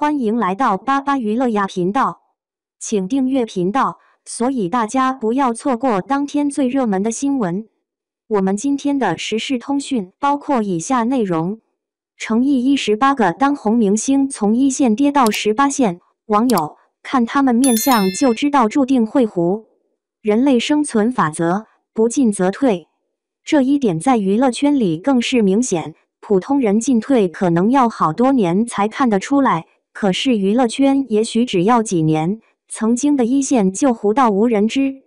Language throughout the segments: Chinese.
欢迎来到巴巴娱乐呀频道，请订阅频道，所以大家不要错过当天最热门的新闻。我们今天的时事通讯包括以下内容：诚意18个当红明星从1线跌到18线，网友看他们面相就知道注定会糊。人类生存法则，不进则退，这一点在娱乐圈里更是明显。普通人进退可能要好多年才看得出来，可是娱乐圈也许只要几年，曾经的1线就糊到无人知。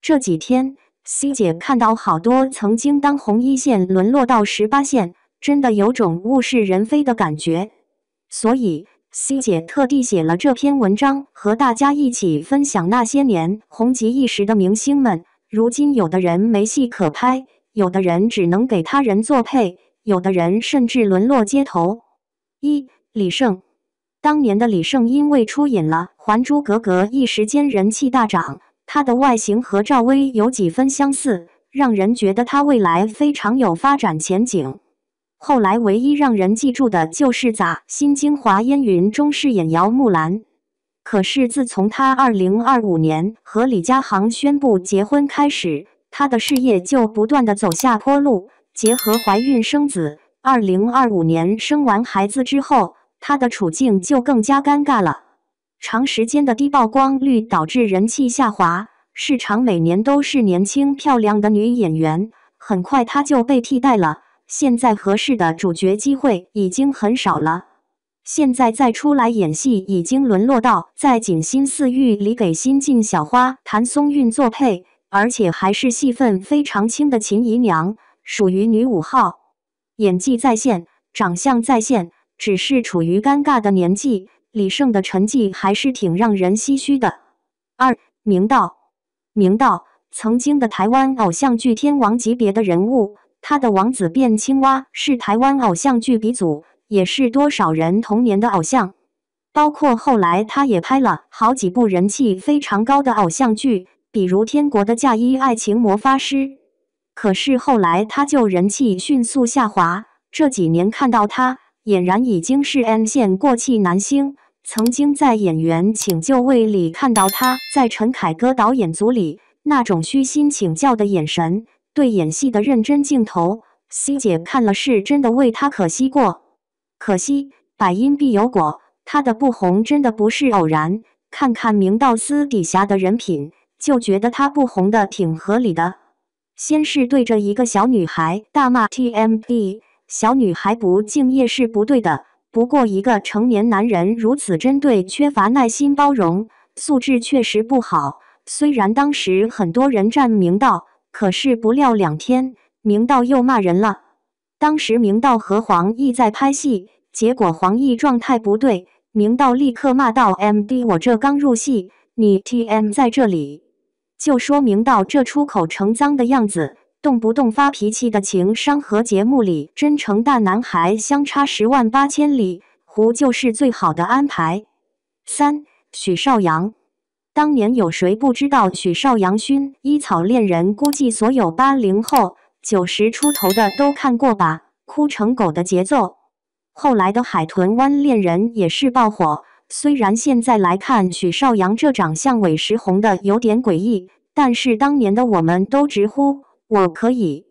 这几天 C 姐看到好多曾经当红1线沦落到18线，真的有种物是人非的感觉。所以 C 姐特地写了这篇文章，和大家一起分享那些年红极一时的明星们，如今有的人没戏可拍，有的人只能给他人作配，有的人甚至沦落街头。李晟。当年的李晟因为出演了《还珠格格》，一时间人气大涨。他的外形和赵薇有几分相似，让人觉得他未来非常有发展前景。后来唯一让人记住的就是在《新京华烟云》中饰演姚木兰。可是自从他2025年和李佳航宣布结婚开始，他的事业就不断的走下坡路。结合怀孕生子，2025年生完孩子之后，他的处境就更加尴尬了。长时间的低曝光率导致人气下滑，市场每年都是年轻漂亮的女演员，很快她就被替代了。现在合适的主角机会已经很少了，现在再出来演戏已经沦落到在《锦心似玉》里给新晋小花谭松韵作配，而且还是戏份非常轻的秦姨娘，属于女5号，演技在线，长相在线，只是处于尴尬的年纪。李晟的成绩还是挺让人唏嘘的。明道。明道，曾经的台湾偶像剧天王级别的人物，他的王子变青蛙是台湾偶像剧鼻祖，也是多少人童年的偶像。包括后来他也拍了好几部人气非常高的偶像剧，比如《天国的嫁衣》《爱情魔法师》。可是后来他就人气迅速下滑，这几年看到他，俨然已经是 M 线过气男星。曾经在《演员请就位》里看到他在陈凯歌导演组里那种虚心请教的眼神，对演戏的认真镜头 ，C 姐看了是真的为他可惜过。可惜百因必有果，他的不红真的不是偶然。看看明道私底下的人品，就觉得他不红的挺合理的。先是对着一个小女孩大骂 TMD， 小女孩不敬业是不对的。不过一个成年男人如此针对，缺乏耐心包容，素质确实不好。虽然当时很多人站明道，可是不料2天，明道又骂人了。当时明道和黄奕在拍戏，结果黄奕状态不对，明道立刻骂道 MD 我这刚入戏，你 TM 在这里。就说明道这出口成脏的样子，动不动发脾气的情商和节目里真诚大男孩相差10万8千里，糊就是最好的安排。许绍洋。当年有谁不知道许绍洋勋一草恋人，估计所有80后90出头的都看过吧，哭成狗的节奏。后来的海豚湾恋人也是爆火，虽然现在来看许绍洋这长相委实红的有点诡异，但是当年的我们都直呼我可以。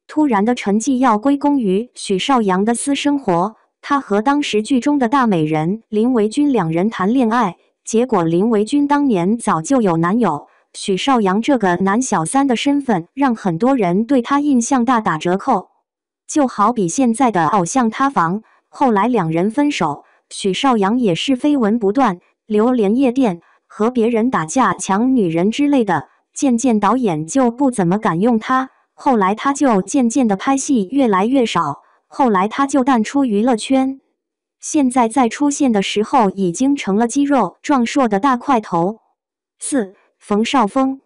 突然的沉寂要归功于许绍洋的私生活，他和当时剧中的大美人林维君2人谈恋爱，结果林维君当年早就有男友，许绍洋这个男小三的身份让很多人对他印象大打折扣。就好比现在的偶像塌房，后来2人分手，许绍洋也是绯闻不断，流连夜店，和别人打架抢女人之类的，渐渐导演就不怎么敢用他。后来他就渐渐的拍戏越来越少，后来他就淡出娱乐圈。现在再出现的时候，已经成了肌肉壮硕的大块头。冯绍峰。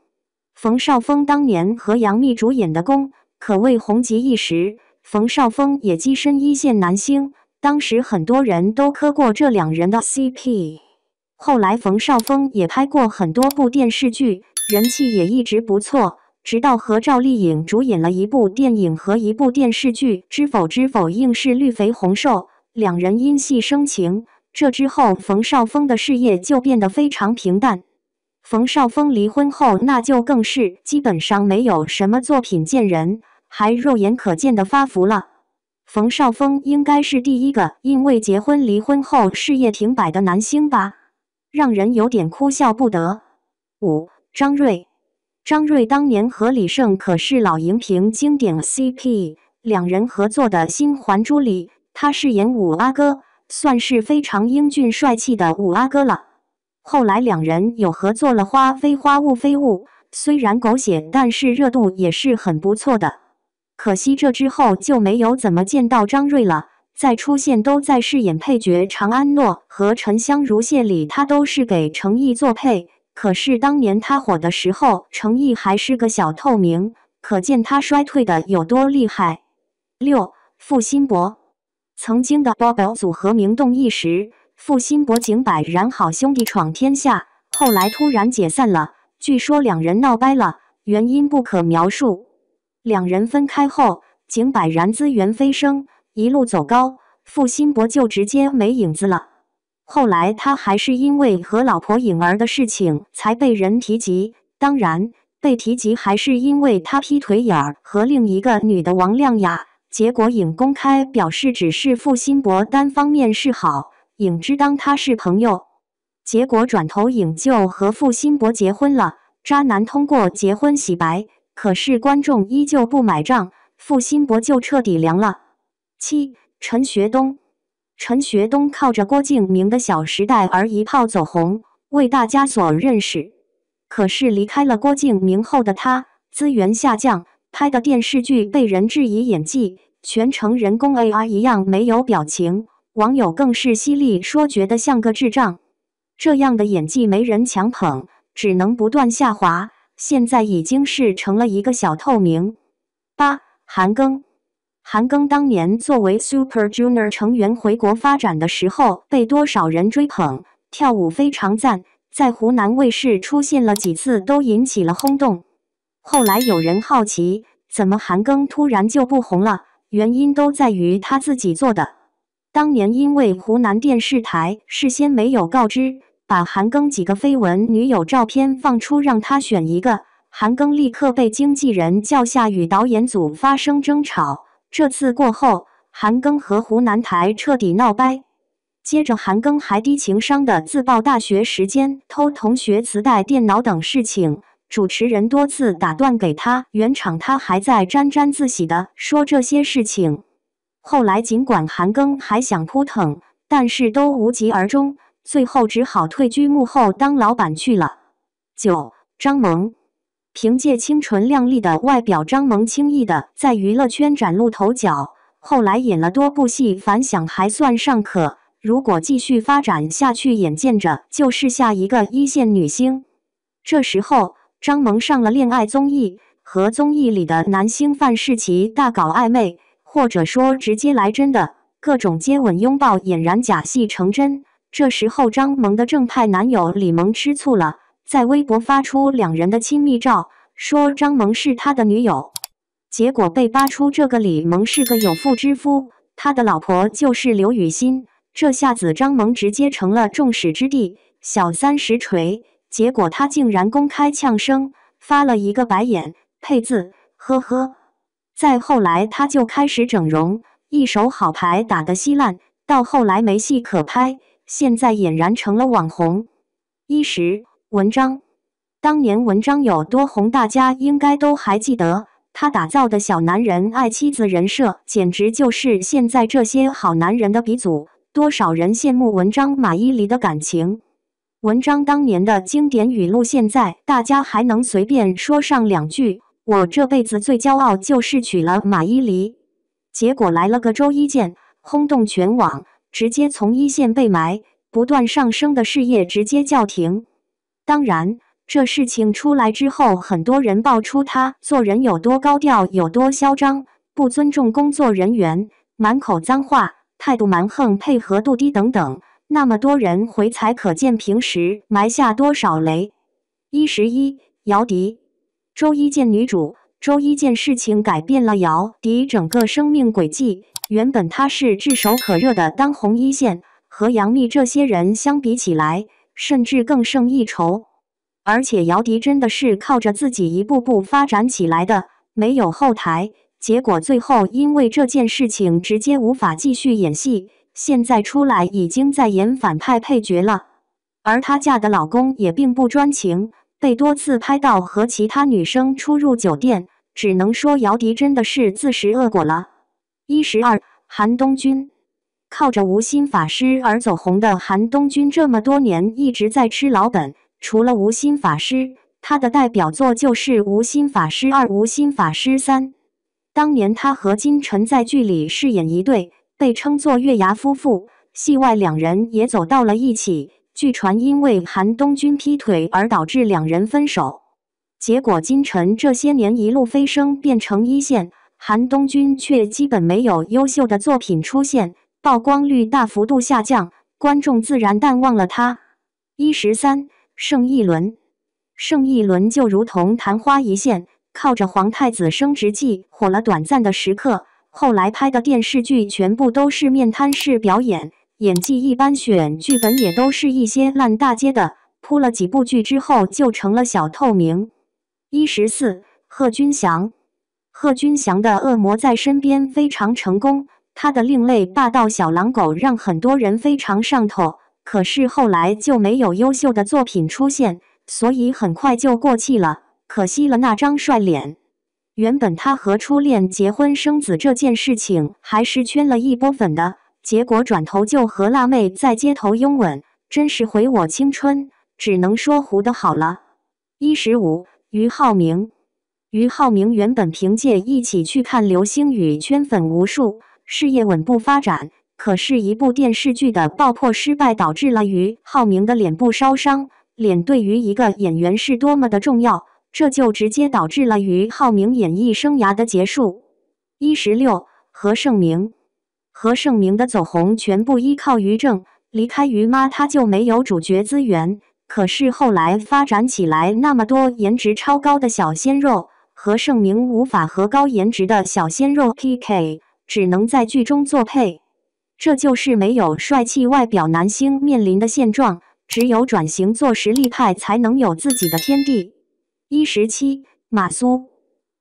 冯绍峰当年和杨幂主演的《宫》可谓红极一时，冯绍峰也跻身1线男星，当时很多人都磕过这2人的 CP。后来冯绍峰也拍过很多部电视剧，人气也一直不错。直到和赵丽颖主演了一部电影和一部电视剧《知否知否应是绿肥红瘦》，2人因戏生情，这之后，冯绍峰的事业就变得非常平淡。冯绍峰离婚后，那就更是基本上没有什么作品见人，还肉眼可见的发福了。冯绍峰应该是第一个因为结婚离婚后事业停摆的男星吧，让人有点哭笑不得。5. 张瑞。张瑞当年和李晟可是老荧屏经典 CP， 两人合作的新《还珠》里，他饰演五阿哥，算是非常英俊帅气的五阿哥了。后来两人有合作了《花非花雾非雾》，虽然狗血，但是热度也是很不错的。可惜这之后就没有怎么见到张瑞了，再出现都在饰演配角常安诺和沉香如屑里，他都是给程毅做配。可是当年他火的时候，程毅还是个小透明，可见他衰退的有多厉害。6. 付辛博。曾经的 BOBO 组合名动一时，付辛博景柏然好兄弟闯天下，后来突然解散了，据说两人闹掰了，原因不可描述。两人分开后，景柏然资源飞升，一路走高，付辛博就直接没影子了。后来他还是因为和老婆颖儿的事情才被人提及，当然被提及还是因为他劈腿颖儿和另一个女的王亮雅，结果颖公开表示只是付辛博单方面示好，颖只当他是朋友，结果转头颖就和付辛博结婚了，渣男通过结婚洗白，可是观众依旧不买账，付辛博就彻底凉了。7. 陈学冬。陈学冬靠着郭敬明的《小时代》而一炮走红，为大家所认识。可是离开了郭敬明后的他，资源下降，拍的电视剧被人质疑演技，全程人工 AI 一样没有表情，网友更是犀利说觉得像个智障。这样的演技没人强捧，只能不断下滑，现在已经是成了一个小透明。8. 韩庚。韩庚当年作为 Super Junior 成员回国发展的时候，被多少人追捧，跳舞非常赞，在湖南卫视出现了几次都引起了轰动。后来有人好奇，怎么韩庚突然就不红了？原因都在于他自己做的。当年因为湖南电视台事先没有告知，把韩庚几个绯闻女友照片放出，让他选一个，韩庚立刻被经纪人叫下与导演组发生争吵。这次过后，韩庚和湖南台彻底闹掰。接着韩庚还低情商的自曝大学时间偷同学磁带、电脑等事情，主持人多次打断给他圆场，他还在沾沾自喜的说这些事情。后来尽管韩庚还想扑腾，但是都无疾而终，最后只好退居幕后当老板去了。9. 张萌。凭借清纯靓丽的外表，张萌轻易的在娱乐圈崭露头角，后来演了多部戏，反响还算尚可。如果继续发展下去，眼见着就是下一个一线女星。这时候，张萌上了恋爱综艺，和综艺里的男星范世琦大搞暧昧，或者说直接来真的，各种接吻拥抱俨然假戏成真。这时候，张萌的正派男友李萌吃醋了，在微博发出两人的亲密照，说张萌是他的女友。结果被扒出这个李萌是个有妇之夫，他的老婆就是刘雨昕。这下子张萌直接成了众矢之的，小三实锤。结果他竟然公开呛声，发了一个白眼，配字呵呵。再后来他就开始整容，一手好牌打得稀烂，到后来没戏可拍，现在俨然成了网红。10. 文章。当年文章有多红，大家应该都还记得，他打造的小男人爱妻子人设，简直就是现在这些好男人的鼻祖。多少人羡慕文章马伊琍的感情。文章当年的经典语录，现在大家还能随便说上两句，我这辈子最骄傲就是娶了马伊琍。结果来了个周一见，轰动全网，直接从一线被埋，不断上升的事业直接叫停。当然，这事情出来之后，很多人爆出他做人有多高调，有多嚣张，不尊重工作人员，满口脏话，态度蛮横，配合度低等等。那么多人回踩，可见平时埋下多少雷。11. 姚笛。周一见女主。周一见事情改变了姚笛整个生命轨迹，原本她是炙手可热的当红一线，和杨幂这些人相比起来，甚至更胜一筹。而且姚笛真的是靠着自己一步步发展起来的，没有后台。结果最后因为这件事情直接无法继续演戏，现在出来已经在演反派配角了。而她嫁的老公也并不专情，被多次拍到和其他女生出入酒店，只能说姚笛真的是自食恶果了。12，韩东君。靠着无心法师而走红的韩东君这么多年一直在吃老本，除了无心法师，他的代表作就是无心法师2、无心法师3。当年他和金晨在剧里饰演一对，被称作月牙夫妇，戏外两人也走到了一起。据传因为韩东君劈腿而导致两人分手，结果金晨这些年一路飞升变成一线，韩东君却基本没有优秀的作品出现，曝光率大幅度下降，观众自然淡忘了他。13，盛一伦。盛一伦就如同昙花一现，靠着《皇太子升职记》火了短暂的时刻，后来拍的电视剧全部都是面瘫式表演，演技一般，选剧本也都是一些烂大街的，铺了几部剧之后就成了小透明。14，贺军翔。贺军翔的《恶魔在身边》非常成功，他的另类霸道小狼狗让很多人非常上头，可是后来就没有优秀的作品出现，所以很快就过气了，可惜了那张帅脸。原本他和初恋结婚生子这件事情还是圈了一波粉的，结果转头就和辣妹在街头拥吻，真是毁我青春，只能说糊得好了。15，俞灏明。俞灏明原本凭借一起去看流星雨圈粉无数，事业稳步发展，可是一部电视剧的爆破失败导致了俞灏明的脸部烧伤。脸对于一个演员是多么的重要，这就直接导致了俞灏明演艺生涯的结束。16，何晟铭。何晟铭的走红全部依靠于正，离开于妈他就没有主角资源，可是后来发展起来那么多颜值超高的小鲜肉，何晟铭无法和高颜值的小鲜肉 PK， 只能在剧中作配。这就是没有帅气外表男星面临的现状，只有转型做实力派才能有自己的天地。17，马苏。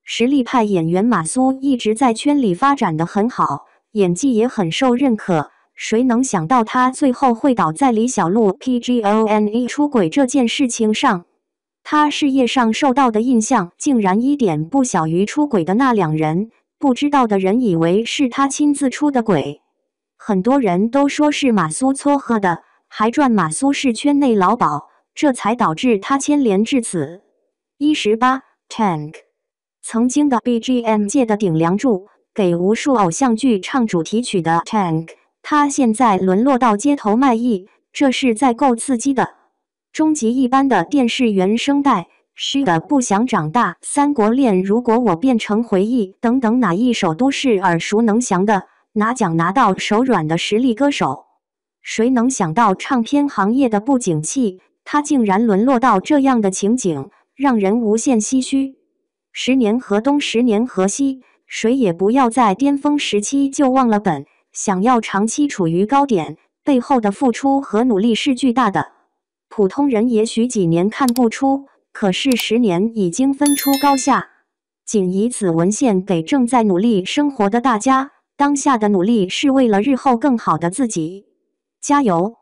实力派演员马苏一直在圈里发展得很好，演技也很受认可，谁能想到他最后会倒在李小璐 PGONE 出轨这件事情上？他事业上受到的印象竟然一点不小于出轨的那两人，不知道的人以为是他亲自出的轨。很多人都说是马苏撮合的，还传马苏是圈内老鸨，这才导致他牵连至此。18， Tank。 曾经的 BGM 界的顶梁柱，给无数偶像剧唱主题曲的 Tank， 他现在沦落到街头卖艺，这是在够刺激的。终极一般的电视原声带，虚的不想长大，三国恋，如果我变成回忆等等，哪一首都是耳熟能详的，拿奖拿到手软的实力歌手。谁能想到唱片行业的不景气，他竟然沦落到这样的情景，让人无限唏嘘。10年河东10年河西，谁也不要在巅峰时期就忘了本，想要长期处于高点，背后的付出和努力是巨大的。普通人也许几年看不出，可是10年已经分出高下。仅以此文献给正在努力生活的大家，当下的努力是为了日后更好的自己。加油！